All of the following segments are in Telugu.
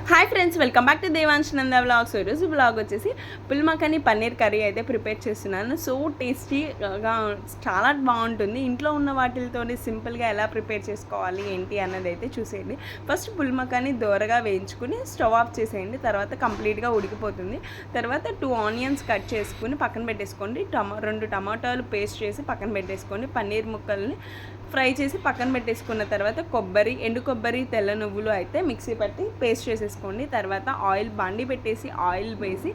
Hi friends, welcome back to Devansh Nanda vlogs. ఈరోజు వ్లాగ్ వచ్చేసి పుల్ మఖానీ పన్నీర్ కర్రీ అయితే ప్రిపేర్ చేస్తున్నాను. సో టేస్టీగా చాలా బాగుంటుంది. ఇంట్లో ఉన్న వాటితోనే సింపుల్గా ఎలా ప్రిపేర్ చేసుకోవాలి ఏంటి అన్నది అయితే చూసేయండి. ఫస్ట్ పుల్ మఖానీ దోరగా వేయించుకుని స్టవ్ ఆఫ్ చేసేయండి. తర్వాత కంప్లీట్గా ఉడికిపోతుంది. తర్వాత 2 ఆనియన్స్ కట్ చేసుకుని పక్కన పెట్టేసుకోండి. 2 టమాటాలు పేస్ట్ చేసి పక్కన పెట్టేసుకోండి. పన్నీర్ ముక్కల్ని ఫ్రై చేసి పక్కన పెట్టేసుకున్న తర్వాత ఎండు కొబ్బరి, తెల్ల నువ్వులు అయితే మిక్సీ పట్టి పేస్ట్ చేసేసుకోండి. తర్వాత ఆయిల్ బండి పెట్టేసి ఆయిల్ వేసి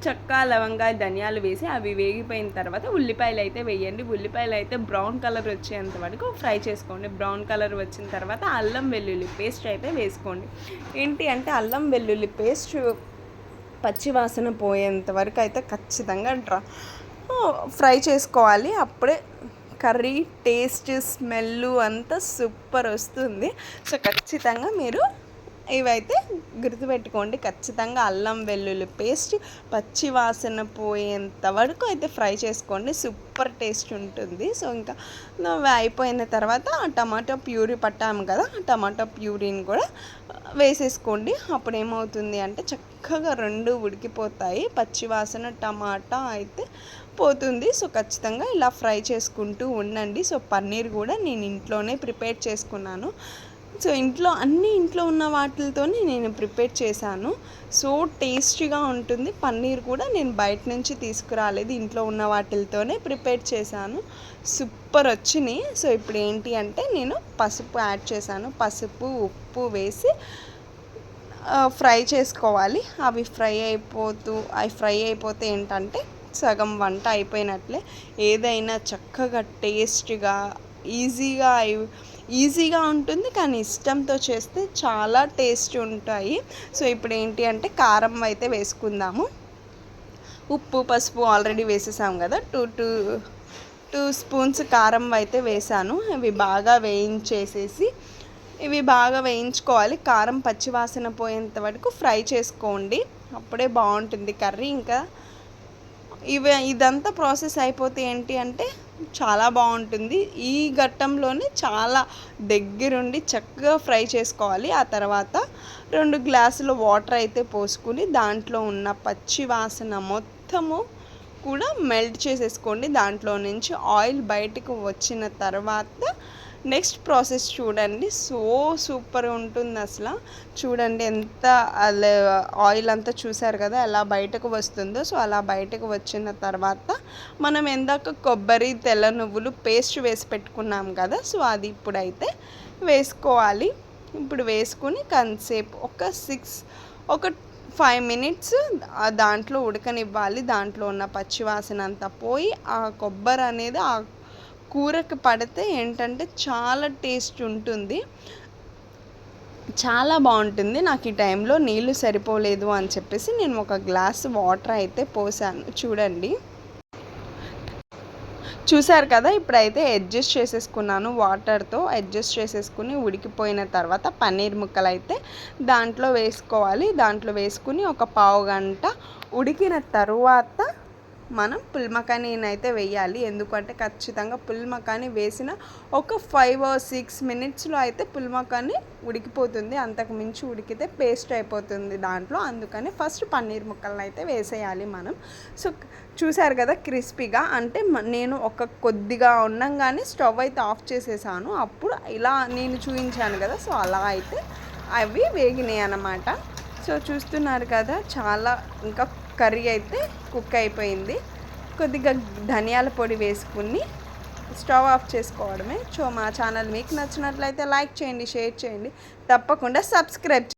చెక్క, లవంగా, ధనియాలు వేసి అవి వేగిపోయిన తర్వాత ఉల్లిపాయలు అయితే వేయండి. ఉల్లిపాయలు అయితే బ్రౌన్ కలర్ వచ్చేంత వరకు ఫ్రై చేసుకోండి. బ్రౌన్ కలర్ వచ్చిన తర్వాత అల్లం వెల్లుల్లి పేస్ట్ అయితే వేసుకోండి. ఏంటి అంటే అల్లం వెల్లుల్లి పేస్ట్ పచ్చివాసన పోయేంత వరకు అయితే ఖచ్చితంగా ఫ్రై చేసుకోవాలి. అప్పుడే కర్రీ టేస్ట్, స్మెల్ అంతా సూపర్ వస్తుంది. సో ఖచ్చితంగా మీరు ఇవైతే గుర్తుపెట్టుకోండి. ఖచ్చితంగా అల్లం వెల్లుల్లి పేస్ట్ పచ్చి వాసన పోయేంత వరకు అయితే ఫ్రై చేసుకోండి. సూపర్ టేస్ట్ ఉంటుంది. సో ఇంకా అయిపోయిన తర్వాత టమాటో ప్యూరీ పట్టాము కదా, టమాటో ప్యూరీని కూడా వేసేసుకోండి. అప్పుడు ఏమవుతుంది అంటే చక్కగా 2 ఉడికిపోతాయి. పచ్చివాసన టమాటా అయితే పోతుంది. సో ఖచ్చితంగా ఇలా ఫ్రై చేసుకుంటూ ఉండండి. సో పన్నీర్ కూడా నేను ఇంట్లోనే ప్రిపేర్ చేసుకున్నాను. సో ఇంట్లో ఉన్న వాటితోనే నేను ప్రిపేర్ చేశాను. సో టేస్టీగా ఉంటుంది. పన్నీర్ కూడా నేను బయట నుంచి తీసుకురాలేదు, ఇంట్లో ఉన్న వాటితోనే ప్రిపేర్ చేశాను. సూపర్ వచ్చినాయి. సో ఇప్పుడు ఏంటి అంటే నేను పసుపు యాడ్ చేశాను. పసుపు, ఉప్పు వేసి ఫ్రై చేసుకోవాలి. అవి ఫ్రై అయిపోతే ఏంటంటే సగం వంట అయిపోయినట్లే. ఏదైనా చక్కగా టేస్ట్గా ఈజీగా ఉంటుంది, కానీ ఇష్టంతో చేస్తే చాలా టేస్ట్ ఉంటాయి. సో ఇప్పుడు ఏంటి అంటే కారం అయితే వేసుకుందాము. ఉప్పు, పసుపు ఆల్రెడీ వేసేసాం కదా. 2 స్పూన్స్ కారం అయితే వేసాను. ఇవి బాగా వేయించుకోవాలి. కారం పచ్చివాసన పోయేంత వరకు ఫ్రై చేసుకోండి. అప్పుడే బాగుంటుంది కర్రీ. ఇంకా ఇదంతా ప్రాసెస్ అయిపోతే ఏంటి అంటే చాలా బాగుంటుంది. ఈ ఘట్టంలోనే చాలా దగ్గరుండి చక్కగా ఫ్రై చేసుకోవాలి. ఆ తర్వాత 2 గ్లాసుల వాటర్ అయితే పోసుకుని దాంట్లో ఉన్న పచ్చి వాసన మొత్తము కూడా మెల్ట్ చేసేసుకోండి. దాంట్లో నుంచి ఆయిల్ బయటకు వచ్చిన తర్వాత నెక్స్ట్ ప్రాసెస్ చూడండి. సో సూపర్ ఉంటుంది అసలు. చూడండి ఎంత ఆయిల్ అంతా చూసారు కదా ఎలా బయటకు వస్తుందో. సో అలా బయటకు వచ్చిన తర్వాత మనం ఎందాక కొబ్బరి, తెల్ల నువ్వులు పేస్ట్ వేసి పెట్టుకున్నాం కదా. సో అది ఇప్పుడైతే వేసుకోవాలి. ఇప్పుడు వేసుకుని కాసేపు ఒక 5 మినిట్స్ దాంట్లో ఉడకనివ్వాలి. దాంట్లో ఉన్న పచ్చివాసన అంతా పోయి ఆ కొబ్బరి అనేది ఆ కూరకు పడితే ఏంటంటే చాలా టేస్ట్ ఉంటుంది, చాలా బాగుంటుంది. నాకు ఈ టైంలో నీళ్ళు సరిపోలేదు అని చెప్పేసి నేను 1 గ్లాస్ వాటర్ అయితే పోసాను. చూసారు కదా. ఇప్పుడైతే అడ్జస్ట్ చేసేసుకున్నాను. వాటర్తో అడ్జస్ట్ చేసేసుకుని ఉడికిపోయిన తర్వాత పన్నీర్ ముక్కలు అయితే దాంట్లో వేసుకోవాలి. దాంట్లో వేసుకుని ఒక పావు గంట ఉడికిన తరువాత మనం పుల్ మఖానీని అయితే వేయాలి. ఎందుకంటే ఖచ్చితంగా పుల్ మఖానీ వేసిన ఒక 5 or 6 మినిట్స్లో అయితే పుల్ మఖానీ ఉడికిపోతుంది. అంతకు మించి ఉడికితే పేస్ట్ అయిపోతుంది దాంట్లో. అందుకని ఫస్ట్ పన్నీర్ ముక్కలను అయితే వేసేయాలి మనం. సో చూసారు కదా క్రిస్పీగా. అంటే నేను కొద్దిగా ఉండంగానే స్టవ్ అయితే ఆఫ్ చేసేసాను. అప్పుడు ఇలా నేను చూపించాను కదా. సో అలా అయితే అవి వేగినాయి అన్నమాట. సో చూస్తున్నారు కదా, చాలా ఇంకా కర్రీ అయితే కుక్ అయిపోయింది. కొద్దిగా ధనియాల పొడి వేసుకుని స్టవ్ ఆఫ్ చేసుకోవడమే. సో మా ఛానల్ మీకు నచ్చినట్లయితే లైక్ చేయండి, షేర్ చేయండి, తప్పకుండా సబ్స్క్రైబ్